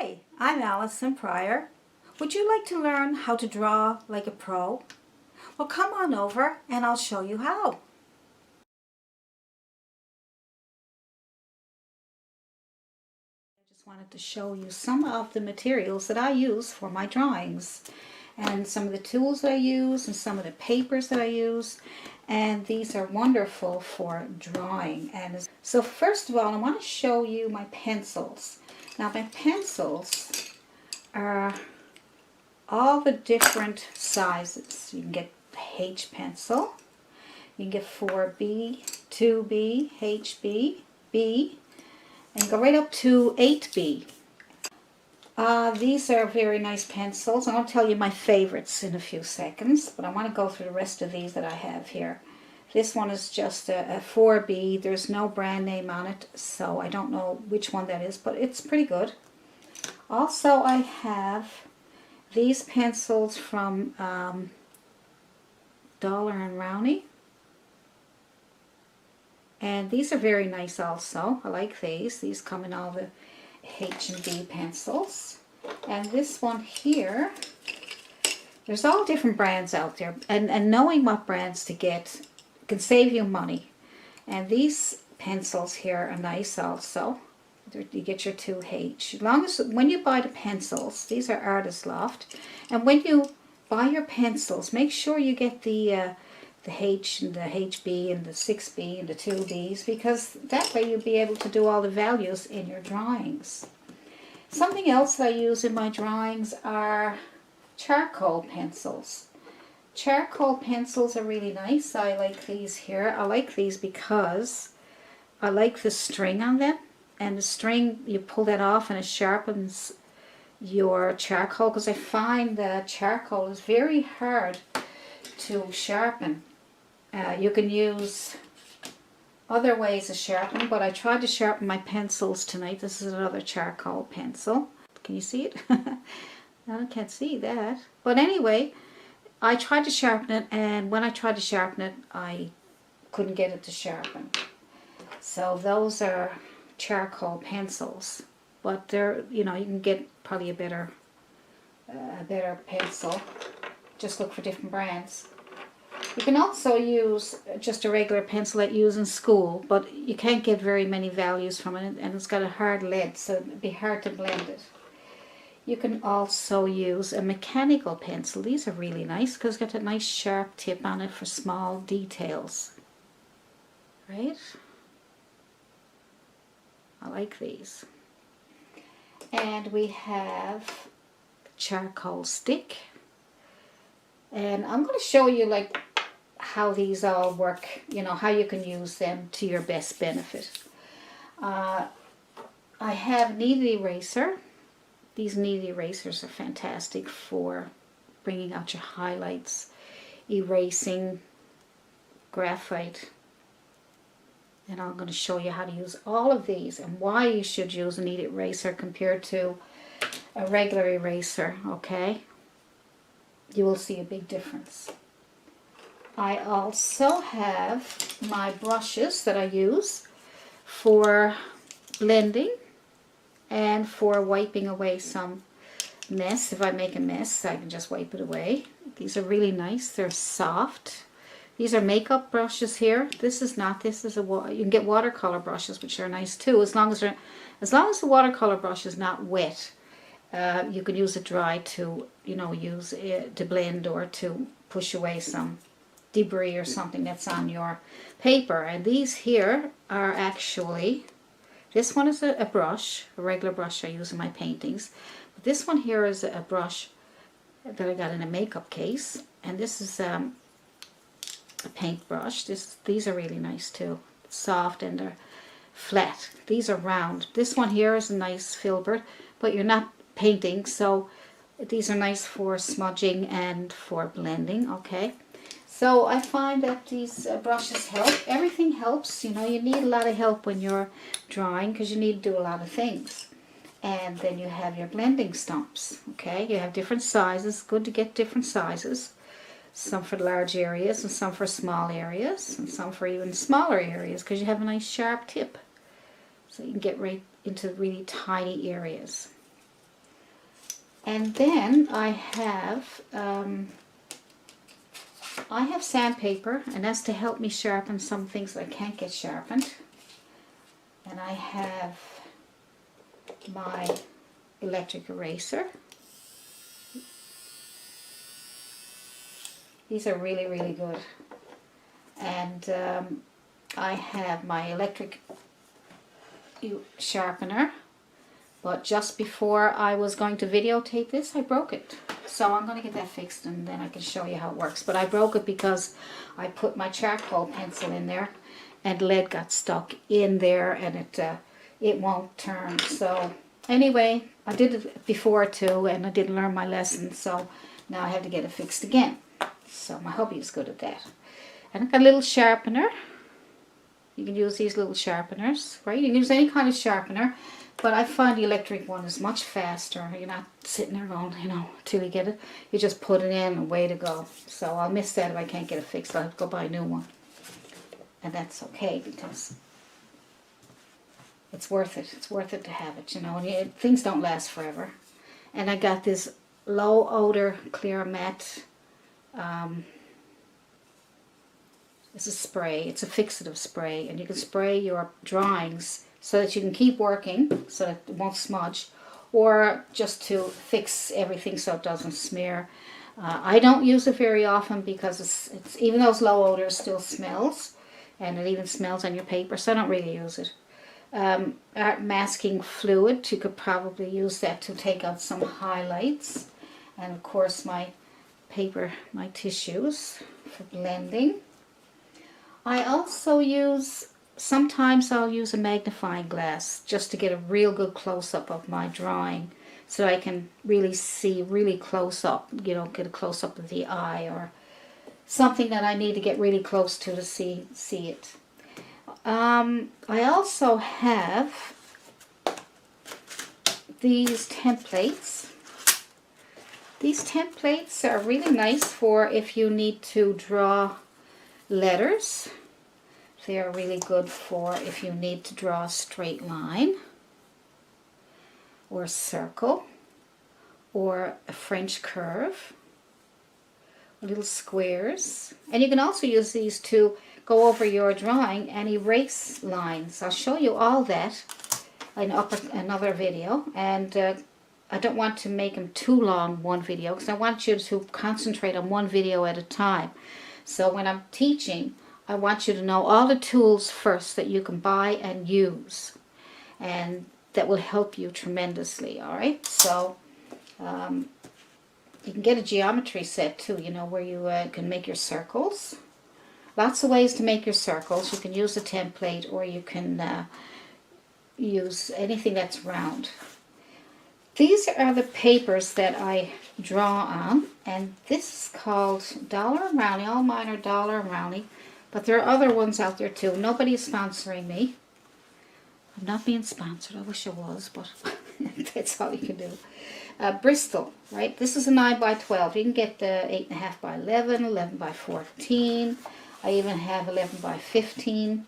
Hi, I'm Allison Pryor. Would you like to learn how to draw like a pro? Well, come on over and I'll show you how. I just wanted to show you some of the materials that I use for my drawings and some of the tools that I use and some of the papers that I use, and these are wonderful for drawing. And so first of all, I want to show you my pencils. Now my pencils are all the different sizes. You can get H pencil, you can get 4B, 2B, HB, B, and go right up to 8B. These are very nice pencils. I'm going to tell you my favorites in a few seconds, but I want to go through the rest of these that I have here. This one is just a 4B. There's no brand name on it, so I don't know which one that is, but it's pretty good. Also, I have these pencils from Dollar and Rowney, and these are very nice also. I like these. These come in all the H&B pencils. And this one here, there's all different brands out there, and knowing what brands to get can save you money. And these pencils here are nice also. You get your 2H. As long as when you buy the pencils, these are Artist Loft, and when you buy your pencils, make sure you get the H and the HB and the 6B and the 2Bs, because that way you'll be able to do all the values in your drawings. Something else that I use in my drawings are charcoal pencils. Charcoal pencils are really nice. I like these here. I like these because I like the string on them. And the string, you pull that off and it sharpens your charcoal, because I find that charcoal is very hard to sharpen. You can use other ways of sharpening, but I tried to sharpen my pencils tonight. This is another charcoal pencil. Can you see it? I can't see that. But anyway, I tried to sharpen it, and when I tried to sharpen it, I couldn't get it to sharpen. So those are charcoal pencils, but they're, you know, you can get probably a better pencil. Just look for different brands. You can also use just a regular pencil that you use in school, but you can't get very many values from it, and it's got a hard lead, so it'd be hard to blend it. You can also use a mechanical pencil. These are really nice because it's got a nice sharp tip on it for small details. Right? I like these. And we have charcoal stick. And I'm going to show you like how these all work, you know, how you can use them to your best benefit. I have kneaded eraser. These kneaded erasers are fantastic for bringing out your highlights, erasing graphite. And I'm going to show you how to use all of these and why you should use a kneaded eraser compared to a regular eraser, okay? You will see a big difference. I also have my brushes that I use for blending and for wiping away some mess. If I make a mess, I can just wipe it away. These are really nice. They're soft. These are makeup brushes here. This is not. This is a. You can get watercolor brushes, which are nice too, as long as the watercolor brush is not wet. You can use it dry to, you know, use it to blend or to push away some debris or something that's on your paper. And these here are actually, this one is a brush, a regular brush I use in my paintings. But this one here is a brush that I got in a makeup case, and this is a paintbrush. These are really nice too. Soft and they're flat. These are round. This one here is a nice filbert, but you're not painting, so these are nice for smudging and for blending. Okay, so I find that these brushes help. Everything helps, you know. You need a lot of help when you're drawing because you need to do a lot of things. And then you have your blending stumps. Okay, you have different sizes. Good to get different sizes. Some for large areas and some for small areas and some for even smaller areas, because you have a nice sharp tip, so you can get right into really tiny areas. And then I have sandpaper, and that's to help me sharpen some things that I can't get sharpened. And I have my electric eraser. These are really, really good. And I have my electric sharpener. But just before I was going to videotape this, I broke it. So I'm going to get that fixed and then I can show you how it works. But I broke it because I put my charcoal pencil in there and lead got stuck in there and it won't turn. So anyway, I did it before too and I didn't learn my lesson. So now I have to get it fixed again. So my hubby is good at that. And I've got a little sharpener. You can use these little sharpeners, right? You can use any kind of sharpener. But I find the electric one is much faster. You're not sitting there going, till you get it. You just put it in and away to go. So I'll miss that if I can't get it fixed. I'll have to go buy a new one. And that's okay because it's worth it. It's worth it to have it, And things don't last forever. And I got this low odor clear matte. It's a spray. It's a fixative spray. And you can spray your drawings so that you can keep working, so that it won't smudge, or just to fix everything so it doesn't smear. I don't use it very often because it's even though it's low odor, it still smells, and it even smells on your paper, so I don't really use it. Art masking fluid, you could probably use that to take out some highlights, and of course my paper, my tissues for blending. I also use sometimes I'll use a magnifying glass just to get a real good close-up of my drawing so I can really see really close up, get a close-up of the eye or something that I need to get really close to see it. I also have these templates. These templates are really nice for if you need to draw letters. They are really good for if you need to draw a straight line or a circle or a French curve, little squares. And you can also use these to go over your drawing and erase lines. I'll show you all that in another video. And I don't want to make them too long, one video, because I want you to concentrate on one video at a time. So when I'm teaching, I want you to know all the tools first that you can buy and use, and that will help you tremendously. All right, so you can get a geometry set too, where you can make your circles. Lots of ways to make your circles. You can use a template, or you can use anything that's round. These are the papers that I draw on, and this is called Dollar and Rowney. All mine are Dollar and Rowney. But there are other ones out there too. Nobody's sponsoring me. I'm not being sponsored. I wish I was, but that's all you can do. Bristol, right? This is a 9 by 12. You can get the 8.5 by 11, 11 by 14. I even have 11 by 15.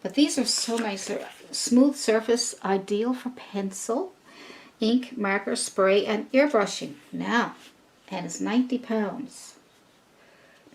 But these are so nice. They're smooth surface, ideal for pencil, ink, marker, spray, and airbrushing. Now, and it's 90 pounds.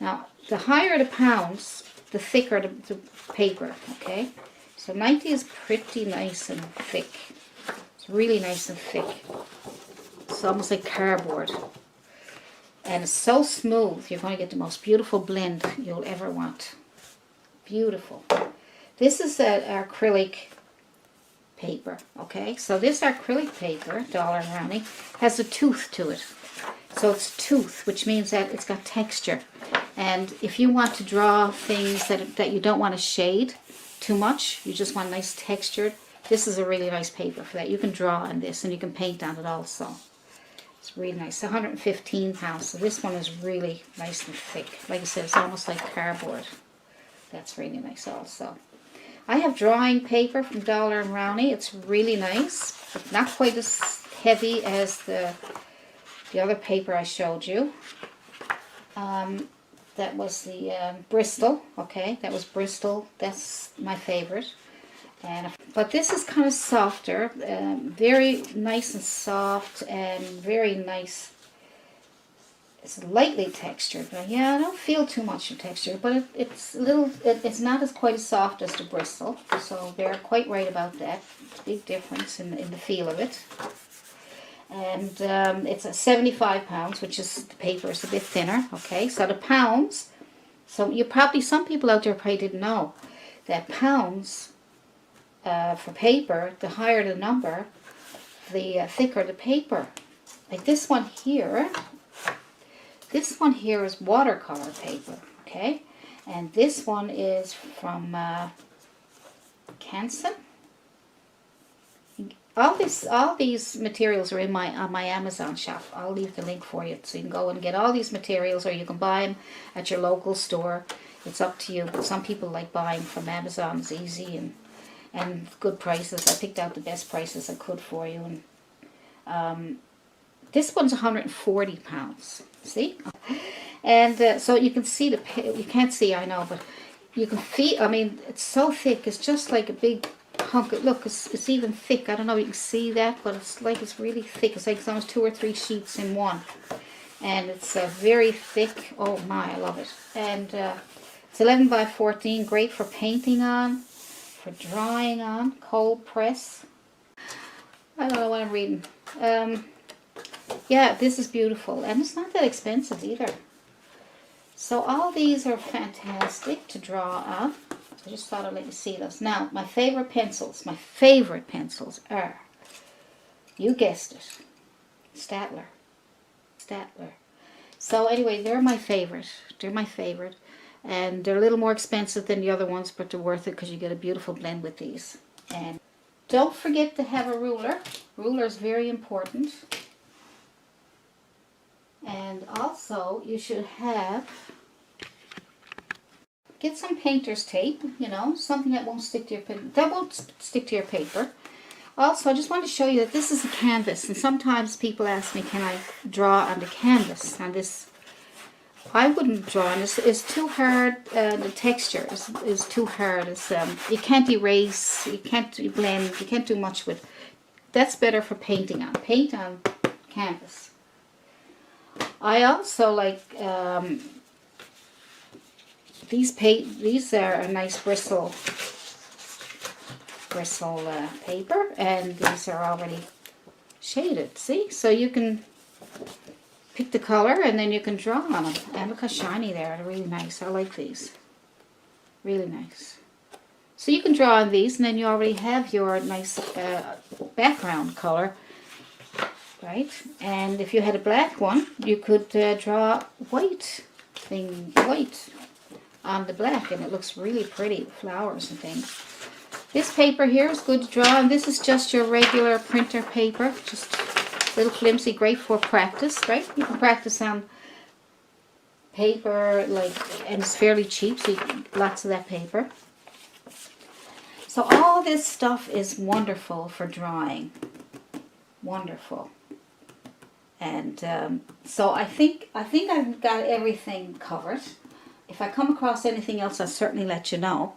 Now, the higher the pounds, the thicker the paper, okay? So 90 is pretty nice and thick. It's really nice and thick. It's almost like cardboard. And it's so smooth, you're going to get the most beautiful blend you'll ever want. Beautiful. This is an acrylic paper, okay? So this acrylic paper, Dollar and Rowney, has a tooth to it. So it's tooth, which means that it's got texture. And if you want to draw things that you don't want to shade too much, you just want nice textured, this is a really nice paper for that. You can draw on this and you can paint on it also. It's really nice. 115 pounds. So this one is really nice and thick. Like I said, it's almost like cardboard. That's really nice also. I have drawing paper from Dollar and Rowney. It's really nice, but not quite as heavy as the other paper I showed you. That was the Bristol, okay? That was Bristol. That's my favorite. And But this is kind of softer, very nice and soft, and very nice. It's lightly textured. But yeah, I don't feel too much of texture, but it's a little. It's not as quite as soft as the bristle, so they're quite right about that. Big difference in the feel of it. And it's a 75 pounds, which is, the paper is a bit thinner. Okay, so the pounds. So some people out there probably didn't know that pounds for paper, the higher the number, the thicker the paper. Like this one here is watercolor paper, okay? And this one is from Canson. All these materials are in on my Amazon shop. I'll leave the link for you, so you can go and get all these materials, or you can buy them at your local store. It's up to you. But some people like buying from Amazon. It's easy and good prices. I picked out the best prices I could for you. And this one's 140 pounds. See? And so you can see you can't see, I know, but you can feel. I mean, it's so thick. It's just like a big hunk. Look, it's even thick. I don't know if you can see that, but it's like it's really thick. It's like it's almost 2 or 3 sheets in one, and it's very thick. Oh my, I love it. And it's 11 by 14. Great for painting on, for drawing on. Cold press. I don't know what I'm reading. Yeah, this is beautiful, and it's not that expensive either. So all these are fantastic to draw on. I just thought I'd let you see those. Now, my favorite pencils are, you guessed it, Staedtler. So anyway, they're my favorite. And they're a little more expensive than the other ones, but they're worth it because you get a beautiful blend with these. And don't forget to have a ruler. Ruler is very important. And also, you should get some painter's tape, something that won't stick to your paper. Also, I just want to show you that this is a canvas, and sometimes people ask me, can I draw on the canvas? On this, I wouldn't draw on this. It's too hard. The texture is too hard. You can't erase, you can't blend, you can't do much with. That's better for painting on. Paint on canvas. I also like these are a nice bristle paper, and these are already shaded. See, so you can pick the color and then you can draw on them. And look how shiny they are. They're really nice. I like these. Really nice. So you can draw on these, and then you already have your nice background color. Right, and if you had a black one, you could draw white on the black, and it looks really pretty, flowers and things. This paper here is good to draw, and this is just your regular printer paper, just a little flimsy, great for practice, right? You can practice on paper, and it's fairly cheap, so you get lots of that paper. So all this stuff is wonderful for drawing. Wonderful. And so I think I've got everything covered. If I come across anything else, I'll certainly let you know.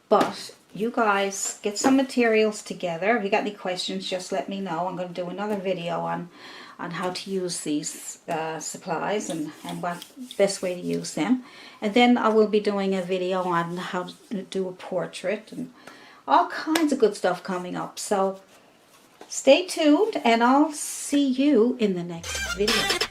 But you guys get some materials together. If you got any questions, just let me know. I'm going to do another video on how to use these supplies and what best way to use them. And then I will be doing a video on how to do a portrait and all kinds of good stuff coming up. So stay tuned, and I'll see you in the next video.